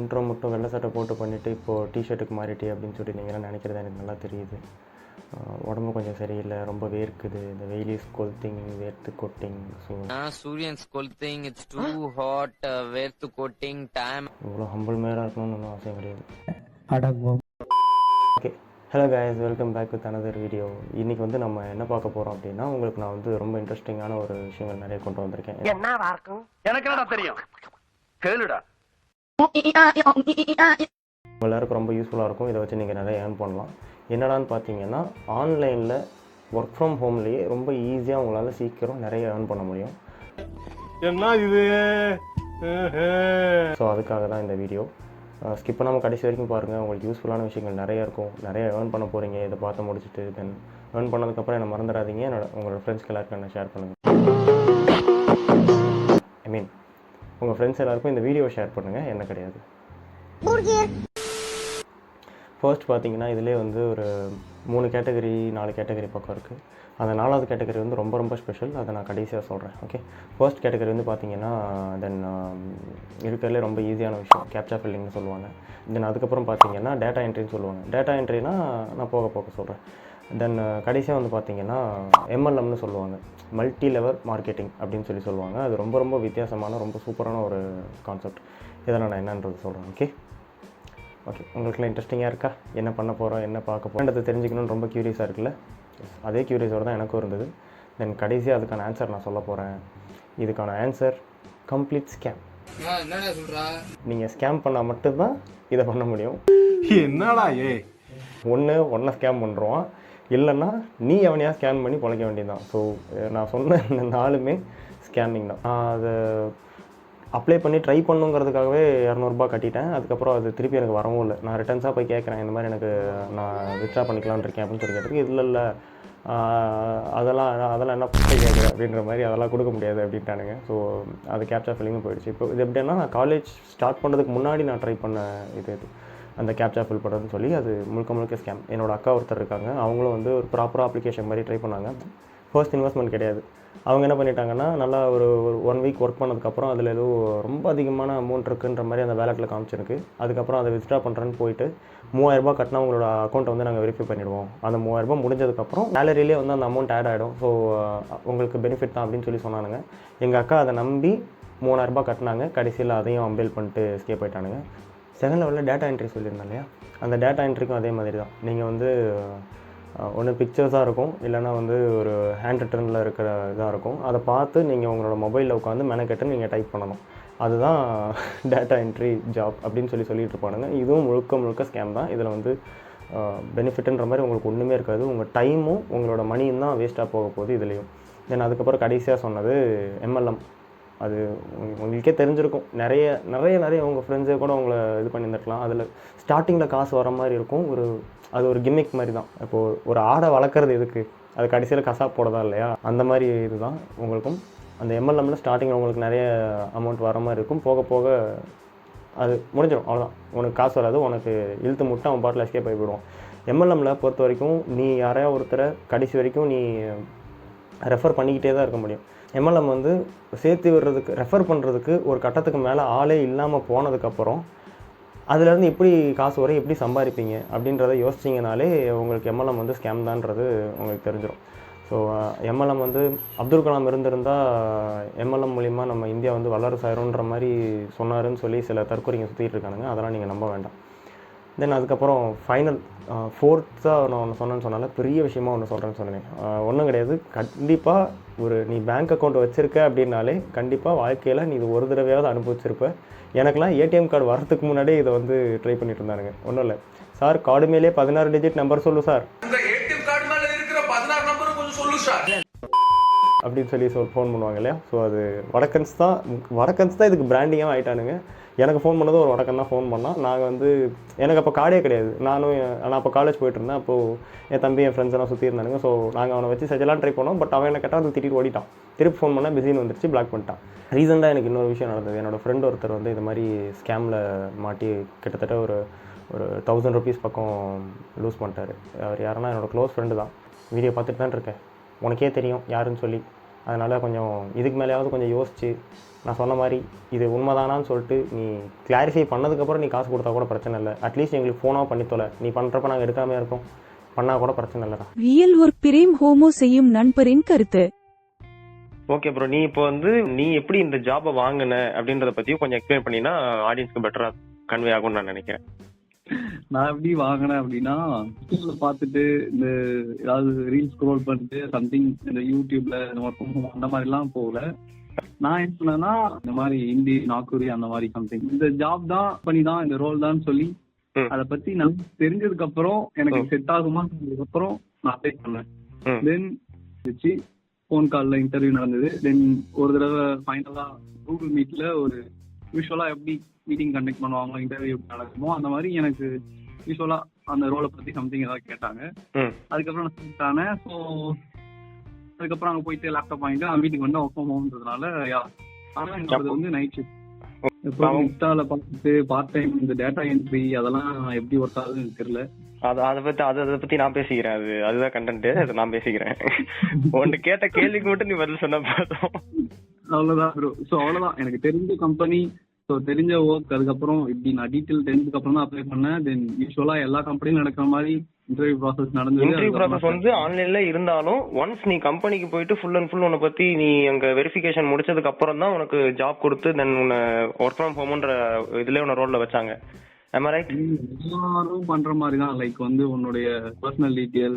Intro மட்டும் வெள்ளை சட்டை போட்டு பண்ணிவிட்டு இப்போது டிஷர்ட்டுக்கு மாறிட்டே அப்படின்னு சொல்லி நீங்களாம் நினைக்கிறது எனக்கு நல்லா தெரியுது. உடம்பு கொஞ்சம் சரியில்லை, ரொம்ப வேர்க்குது, இந்த வெயில் இஸ் கொல்த்திங், வேர்த்து கொட்டிங். ஸோ சூரியன் கொல்த்திங், இட்ஸ் டூ ஹாட், வேர்த்து கொட்டிங் டைம். இவ்வளோ ஹம்பிள் மேராக இருக்கணும்னு ஒன்றும் அவசியம் கிடையாது. அடங்கும். Okay, hello guys, welcome back with another video. இன்றைக்கி வந்து நம்ம என்ன பார்க்க போகிறோம் அப்படின்னா, உங்களுக்கு நான் வந்து ரொம்ப இன்ட்ரெஸ்டிங்கான ஒரு விஷயங்கள் நிறைய கொண்டு வந்திருக்கேன். என்னவா இருக்கும்? எனக்கு என்னடா தெரியும், கேளுடா. எல்லாருக்கும் ரொம்ப யூஸ்ஃபுல்லாக இருக்கும். இதை வச்சு நீங்கள் நிறைய ஏர்ன் பண்ணலாம். என்னடான்னு பார்த்தீங்கன்னா, ஆன்லைனில் ஒர்க் ஃப்ரம் ஹோம்லேயே ரொம்ப ஈஸியாக உங்களால் சீக்கிரம் நிறைய ஏர்ன் பண்ண முடியும். என்ன இது? ஸோ அதுக்காக தான் இந்த வீடியோ. ஸ்கிப் பண்ணாமல் கடைசி வரைக்கும் பாருங்கள். உங்களுக்கு யூஸ்ஃபுல்லான விஷயங்கள் நிறைய இருக்கும். நிறைய ஏர்ன் பண்ண போகிறீங்க. இதை பார்த்து முடிச்சுட்டு தென் ஏர்ன் பண்ணதுக்கப்புறம் என்ன மறந்துடாதீங்க. உங்களோட ஃப்ரெண்ட்ஸ்க்கு எல்லாருக்கும் என்ன ஷேர் பண்ணுங்கள். உங்கள் ஃப்ரெண்ட்ஸ் எல்லாருக்கும் இந்த வீடியோ ஷேர் பண்ணுங்கள், என்ன கிடையாது. ஃபர்ஸ்ட் பார்த்தீங்கன்னா, இதிலே வந்து ஒரு 3 கேட்டகரி 4 கேட்டகரி பக்கம் இருக்குது. அந்த 4வது கேட்டகரி வந்து ரொம்ப ரொம்ப ஸ்பெஷல். அதை நான் கடைசியாக சொல்கிறேன். ஓகே, ஃபர்ஸ்ட் கேட்டகரி வந்து பார்த்தீங்கன்னா, தென் இருக்கிறதுலே ரொம்ப ஈஸியான விஷயம் கேப்சா ஃபில்லிங்னு சொல்லுவாங்க. தென் அதுக்கப்புறம் பார்த்தீங்கன்னா டேட்டா என்ட்ரின்னு சொல்லுவாங்க. டேட்டா என்ட்ரினா நான் போக சொல்கிறேன். தென் கடைசியாக வந்து பார்த்தீங்கன்னா எம்எல்எம்னு சொல்லுவாங்க, மல்டி லெவல் மார்க்கெட்டிங் அப்படின்னு சொல்லுவாங்க. அது ரொம்ப ரொம்ப வித்தியாசமான ரொம்ப சூப்பரான ஒரு கான்செப்ட். இதெல்லாம் நான் என்னன்றது சொல்கிறேன். ஓகே, உங்களுக்குலாம் இன்ட்ரெஸ்டிங்காக இருக்கா? என்ன பண்ண போகிறோம், என்ன பார்க்க போகிறோன்றதை தெரிஞ்சுக்கணுன்னு ரொம்ப க்யூரியஸாக இருக்குல்ல? அதே க்யூரியஸோடு தான் எனக்கும் இருந்தது. தென் கடைசியாக அதுக்கான ஆன்சர் நான் சொல்ல போகிறேன். இதுக்கான ஆன்சர் கம்ப்ளீட் ஸ்கேம். என்னடா சொல்றா? நீங்கள் ஸ்கேம் பண்ணால் மட்டும்தான் இதை பண்ண முடியும். என்னடா ஒன்றை ஸ்கேம் பண்ணுறோம், இல்லைன்னா நீ எவனையா ஸ்கேன் பண்ணி பொழைக்க வேண்டியதுதான். ஸோ நான் சொன்ன இந்த 4மே ஸ்கேமிங் தான். அதை அப்ளை பண்ணி ட்ரை பண்ணுங்கிறதுக்காகவே 200 ரூபாய் கட்டிட்டேன். அதுக்கப்புறம் அது திருப்பி எனக்கு வரவும் இல்லை. நான் ரிட்டர்ன்ஸாக போய் கேட்குறேன், இந்த மாதிரி எனக்கு நான் வித்ட்ரா பண்ணிக்கலான்னு இருக்கேன் அப்படின்னு சொல்லி கேட்டதுக்கு, இல்லை அதெல்லாம் என்ன போய் கேட்குறேன் அப்படின்ற மாதிரி, அதெல்லாம் கொடுக்க முடியாது அப்படின்ட்டானுங்க. ஸோ அது கேப்சா ஃபில்லிங்கும் போயிடுச்சு. இப்போ இது எப்படின்னா, நான் காலேஜ் ஸ்டார்ட் பண்ணுறதுக்கு முன்னாடி நான் ட்ரை பண்ண இது அந்த கேப்சா ஃபில் பண்ணுறதுன்னு சொல்லி, அது முழுக்க ஸ்கேம். என்னோடய அக்கா ஒருத்தர் இருக்காங்க, அவங்களும் வந்து ஒரு ப்ராப்பராக அப்ளிகேஷன் மாதிரி ட்ரை பண்ணாங்க. ஃபர்ஸ்ட் இன்வெஸ்ட்மெண்ட் கிடையாது. அவங்க என்ன பண்ணிட்டாங்கன்னா, நல்லா ஒரு 1 வீக் ஒர்க் பண்ணதுக்கப்புறம் அதில் ஏதோ ரொம்ப அதிகமான அமௌண்ட் இருக்குன்ற மாதிரி அந்த வேலெட்டில் காமிச்சிருக்கு. அதுக்கப்புறம் அதை வித்ட்ரா பண்ணுறேன்னு போயிட்டு 3000 ரூபாய் கட்டினா உங்களோட அக்கௌண்ட்டை வந்து நாங்கள் வெரிஃபை பண்ணிடுவோம். அந்த 3000 ரூபாய் முடிஞ்சதுக்கப்புறம் சேலரியிலே வந்து அந்த அமௌண்ட் ஆட் ஆகிடும். ஸோ உங்களுக்கு பெனிஃபிட் தான் அப்படின்னு சொன்னானுங்க. எங்கள் அக்கா அதை நம்பி 3000 ரூபாய் கட்டினாங்க. கடைசியில் அதையும் அம்பேல் பண்ணிட்டு எஸ்கேப் ஆகிட்டானுங்க. செகண்ட் லெவலில் டேட்டா என்ட்ரி சொல்லியிருந்தேன் இல்லையா, அந்த டேட்டா என்ட்ரிக்கும் அதே மாதிரி தான். நீங்கள் வந்து ஒன்று பிக்சர்ஸாக இருக்கும், இல்லைனா வந்து ஒரு ஹேண்ட் ரிட்டனில் இருக்கிற இதாக இருக்கும். அதை பார்த்து நீங்கள் உங்களோட மொபைலில் உட்காந்து மெனக்கெட்டு நீங்கள் டைப் பண்ணணும். அதுதான் டேட்டா என்ட்ரி ஜாப் அப்படின்னு சொல்லிட்டு இருப்பானுங்க. இதுவும் முழுக்க ஸ்கேம் தான். இதில் வந்து பெனிஃபிட்டுன்ற மாதிரி உங்களுக்கு ஒன்றுமே இருக்காது. உங்கள் டைமும் உங்களோட மணியும் தான் வேஸ்ட்டாக போக போகுது இதுலேயும். தென் அதுக்கப்புறம் கடைசியாக சொன்னது எம்எல்எம். அது உங்களுக்கே தெரிஞ்சிருக்கும். நிறைய உங்கள் ஃப்ரெண்ட்ஸே கூட உங்களை இது பண்ணியிருந்துருக்கலாம். அதில் ஸ்டார்டிங்கில் காசு வர மாதிரி இருக்கும். அது ஒரு கிம்மிக் மாதிரி தான். இப்போது ஒரு ஆடை வளர்க்குறது எதுக்கு, அது கடைசியில் கசாப் போடதா இல்லையா, அந்த மாதிரி இதுதான் உங்களுக்கும். அந்த எம்எல்எம்மில் ஸ்டார்டிங்கில் உங்களுக்கு நிறைய அமௌண்ட் வர மாதிரி இருக்கும். போக அது முடிஞ்சிடும், அவ்வளோதான். உனக்கு காசு வராது, உனக்கு இழுத்து முட்டை அவன் பாட்டில் எஸ்கேப் ஆகிவிடுவோம். எம்எல்எம்மில் பொறுத்த வரைக்கும் நீ யாரையா ஒருத்தரை கடைசி வரைக்கும் நீ ரெஃபர் பண்ணிக்கிட்டே தான் இருக்க முடியும். எம்எல்எம் வந்து சேர்த்து விடுறதுக்கு, ரெஃபர் பண்ணுறதுக்கு ஒரு கட்டத்துக்கு மேலே ஆளே இல்லாமல் போனதுக்கப்புறம் அதுலேருந்து எப்படி காசு வரும், எப்படி சம்பாதிப்பீங்க அப்படின்றத யோசிச்சிங்கனாலே உங்களுக்கு எம்எல்எம் வந்து ஸ்கேம் தான்றது உங்களுக்கு தெரிஞ்சிடும். ஸோ எம்எல்எம் வந்து அப்துல் கலாம் இருந்திருந்தால் எம்எல்எம் மூலிமா நம்ம இந்தியா வந்து வல்லரசாயிரும்ன்ற மாதிரி சொன்னாருன்னு சொல்லி சில தற்கொலைங்க சுற்றிட்டு இருக்கானுங்க. அதெல்லாம் நீங்கள் நம்ப வேண்டாம். தென் அதுக்கப்புறம் ஃபைனல் 4th நான் ஒன்று சொன்னேன்னு பெரிய விஷயமா ஒன்று சொல்கிறேன்னு சொன்னேன். ஒன்றும் கிடையாது. கண்டிப்பாக நீ பேங்க் அக்கௌண்ட் வச்சுருக்க அப்படின்னாலே கண்டிப்பாக வாழ்க்கையில் நீ இது ஒரு தடவையாவது அனுபவிச்சிருப்ப. எனக்கெல்லாம் ஏடிஎம் கார்டு வரதுக்கு முன்னாடியே இதை வந்து ட்ரை பண்ணிட்டு இருந்தானுங்க. ஒன்றும் இல்லை சார், கார்டு மேலே 16 டிஜிட் நம்பர் சொல்லு சார் அப்படின்னு சொல்லி ஃபோன் பண்ணுவாங்க இல்லையா. ஸோ அது வடக்கன்ஸ் தான் இதுக்கு பிராண்டிங்காக ஆகிட்டானுங்க. எனக்கு ஃபோன் பண்ணது ஒரு வடக்கன் தான் ஃபோன் பண்ணால். நாங்கள் வந்து எனக்கு அப்போ கார்டே கிடையாது. நான் அப்போ காலேஜ் போயிட்டுருந்தேன். அப்போது என் தம்பி என் ஃப்ரெண்ட்ஸ் எல்லாம் சுற்றி இருந்தானுங்க. ஸோ நாங்கள் அவனை வச்சு சஜெல்லாம் ட்ரை பண்ணோம். பட் அவன் என்ன கேட்டால் அது திட்டிட்டு ஓடிட்டான். திருப்பி ஃபோன் பண்ணால் பிஸின்னு வந்துருச்சு, பிளாக் பண்ணிட்டான். ரீசெண்டாக எனக்கு இன்னொரு விஷயம் நடந்தது. என்னோடய ஃப்ரெண்ட் ஒருத்தர் வந்து இது மாதிரி ஸ்கேமில் மாட்டி கிட்டத்தட்ட ஒரு 1000 rupees பக்கம் லூஸ் பண்ணிட்டார். அவர் யாருன்னா என்னோடய க்ளோஸ் ஃப்ரெண்டு தான். வீடியோ பார்த்துட்டு தான் இருக்கேன், உனக்கே தெரியும் யாருன்னு சொல்லி. அதனால் கொஞ்சம் இதுக்கு மேலேயாவது கொஞ்சம் யோசிச்சு நான் சொன்ன மாதிரி இது உண்மைதானான்னு சொல்லிட்டு நீ கிளாரிஃபை பண்ணதுக்கப்புறம் நீ காசு கொடுத்தா கூட பிரச்சனை இல்லை. அட்லீஸ்ட் எங்களுக்கு ஃபோனாக பண்ணித்தோல, நீ பண்ணுறப்ப நாங்கள் எடுக்காமல் இருக்கோம், பண்ணால் கூட பிரச்சனை இல்லைடா. ரியல் ஒரு பிரேம் ஹோமோ செய்யும் நண்பரின் கருத்து. ஓகே ப்ரோ, நீ இப்போ வந்து நீ எப்படி இந்த ஜாபை வாங்கின அப்படின்றத பற்றியும் கொஞ்சம் எக்ஸ்பிளைன் பண்ணினா ஆடியன்ஸ்க்கு பெட்டராக கன்வே ஆகும்னு நான் நினைக்கிறேன். நான் எப்படி வாங்கினேன் அப்படின்னா, யூடியூப்ல பார்த்துட்டு இந்த ஏதாவது ரீல்ஸ் ஸ்க்ரோல் பண்ணிட்டு சம்திங் இந்த யூடியூப்ல அந்த மாதிரி எல்லாம் போகல. நான் என்ன பண்ணேன்னா, இந்த மாதிரி ஹிந்தி நாக்குரி அந்த மாதிரி சம்திங் இந்த ஜாப் தான் பண்ணிதான் இந்த ரோல் தான் சொல்லி அதை பத்தி நல்லா தெரிஞ்சதுக்கு அப்புறம் எனக்கு செட் ஆகுமான்னு அப்புறம் நான் அப்ளை பண்ணேன். தென் ஃபோன் கால்ல இன்டர்வியூ நடந்தது. தென் ஒரு தடவை ஃபைனலா கூகுள் மீட்ல ஒரு யூஸ்வலா எப்படி மீட்டிங் கண்டக்ட் பண்ணுவாங்க இன்டர்வியூ நடக்குமோ அந்த மாதிரி எனக்கு யூஸ்வலா அந்த ரோலை பத்தி சம்திங் ஏதாவது கேட்டாங்க. அதுக்கப்புறம் நான் செலக்ட் ஆனேன். ஸோ அதுக்கப்புறம் அங்கே போயிட்டு லேப்டாப் வாங்கிட்டு நான் வீட்டுக்கு வந்து ஒர்க் ஃப்ரம் ஹோம்ன்றதுனால ஆனால் எனக்கு வந்து நைட் ஷிஃப்ட் இன்ஸ்டால பார்த்துட்டு பார்ட் டைம் இந்த டேட்டா என்ட்ரி அதெல்லாம் எப்படி ஒர்க் ஆகுதுன்னு எனக்கு தெரியல. அதை பத்தி நான் பேசிக்கிறேன். அதுதான் கண்டென்ட், அதை நான் பேசிக்கிறேன். உன்னை கேட்ட கேள்விக்கு மட்டும் நீ பதில் சொன்ன பார்த்தோம். அவ்வளவுதான் ப்ரோ. ஸோ அவ்வளவுதான் எனக்கு தெரிஞ்ச கம்பெனி, ஸோ தெரிஞ்ச ஒர்க். அதுக்கப்புறம் இப்படி நான் டீட்டெயில் தெரிஞ்சதுக்கு அப்புறம் தான் அப்ளை பண்ணேன். தென் யூஸ்வலா எல்லா கம்பெனியும் நடக்கிற மாதிரி இன்டர்வியூ ப்ராசஸ் நடந்தது. இன்டர்வியூ ப்ராசஸ் வந்து ஆன்லைன்ல இருந்தாலும் ஒன்ஸ் நீ கம்பெனிக்கு போயிட்டு ஃபுல் அண்ட் ஃபுல் உன்னை பத்தி நீ அங்க வெரிஃபிகேஷன் முடிச்சதுக்கு அப்புறம் தான் உனக்கு ஜாப் கொடுத்து தென் உன்னை ஒர்க் ஃப்ரம் ஹோம்ன்ற இதுல உன்னை ரோல்ல வச்சாங்க. am I right? எல்லாரும் பண்ற மாதிரி தான். லைக் வந்து உன்னுடைய பர்சனல் டீட்டெயில்,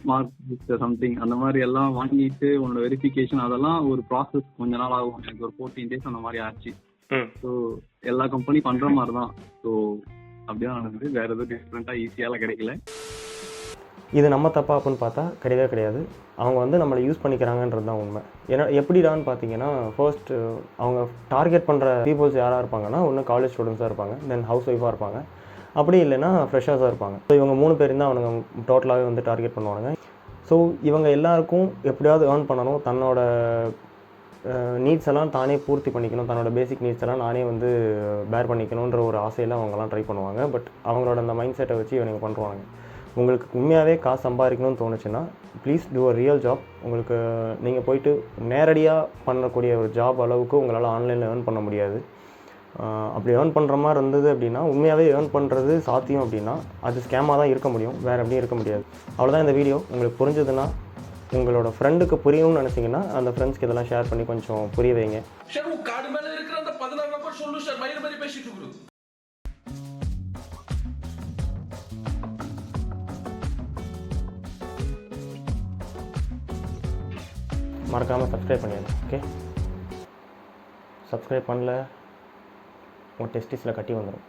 மார்க் சம்திங் அந்த மாதிரி எல்லாம் வாங்கிட்டு உன்னோட வெரிஃபிகேஷன் அதெல்லாம் ஒரு ப்ராசஸ் கொஞ்ச நாள் ஆகும். எனக்கு ஒரு 14 days அந்த மாதிரி ஆச்சு. ஸோ எல்லா கம்பெனி பண்ற மாதிரி தான். ஸோ அப்படிதான் நடந்தது. வேற எதுவும் டிஃப்ரெண்டா ஈஸியால கிடைக்கல. இது நம்ம தப்பா அப்படின்னு பார்த்தா கிடையவே கிடையாது. அவங்க வந்து நம்மளை யூஸ் பண்ணிக்கிறாங்கன்றது தான் உண்மை. ஏன்னா எப்படிடான்னு பார்த்தீங்கன்னா, ஃபர்ஸ்ட் அவங்க டார்கெட் பண்ணுற பீப்புள்ஸ் யாராக இருப்பாங்கன்னா, ஒன்று காலேஜ் ஸ்டூடெண்ட்ஸாக இருப்பாங்க, தென் ஹவுஸ் ஒய்ஃபாக இருப்பாங்க, அப்படி இல்லைன்னா ஃப்ரெஷர்ஸாக இருப்பாங்க. ஸோ இவங்க 3 பேரும் தான் அவனுங்க டோட்டலாகவே வந்து டார்கெட் பண்ணுவாங்க. ஸோ இவங்க எல்லாருக்கும் எப்படியாவது ஏர்ன் பண்ணணும், தன்னோட நீட்ஸ் எல்லாம் தானே பூர்த்தி பண்ணிக்கணும், தன்னோட பேசிக் நீட்ஸ் எல்லாம் நானே வந்து பேர் பண்ணிக்கணுன்ற ஒரு ஆசையில் அவங்கெல்லாம் ட்ரை பண்ணுவாங்க. பட் அவங்களோட அந்த மைண்ட் செட்டை வச்சு இவங்க பண்ணுவாங்க. உங்களுக்கு உண்மையாகவே காசு சம்பாதிக்கணும்னு தோணுச்சுன்னா please do a real job. உங்களுக்கு நீங்கள் போயிட்டு நேரடியாக பண்ணக்கூடிய ஒரு ஜாப் அளவுக்கு உங்களால் ஆன்லைனில் ஏர்ன் பண்ண முடியாது. அப்படி ஏர்ன் பண்ணுற மாதிரி இருந்தது அப்படின்னா, உண்மையாகவே ஏர்ன் பண்ணுறது சாத்தியம் அப்படின்னா அது ஸ்கேமாக தான் இருக்க முடியும், வேறு எப்படியும் இருக்க முடியாது. அவ்வளோதான் இந்த வீடியோ. உங்களுக்கு புரிஞ்சதுன்னா, உங்களோட ஃப்ரெண்டுக்கு புரியணும்னு நினச்சிங்கன்னா அந்த ஃப்ரெண்ட்ஸ்க்கு இதெல்லாம் ஷேர் பண்ணி கொஞ்சம் புரிய வைங்க. மறக்காமல் சப்ஸ்கிரைப் பண்ணிடுங்க. ஓகே, சப்ஸ்கிரைப் பண்ணல உங்கள் டெஸ்டிஸில் கட்டி வந்துடும்.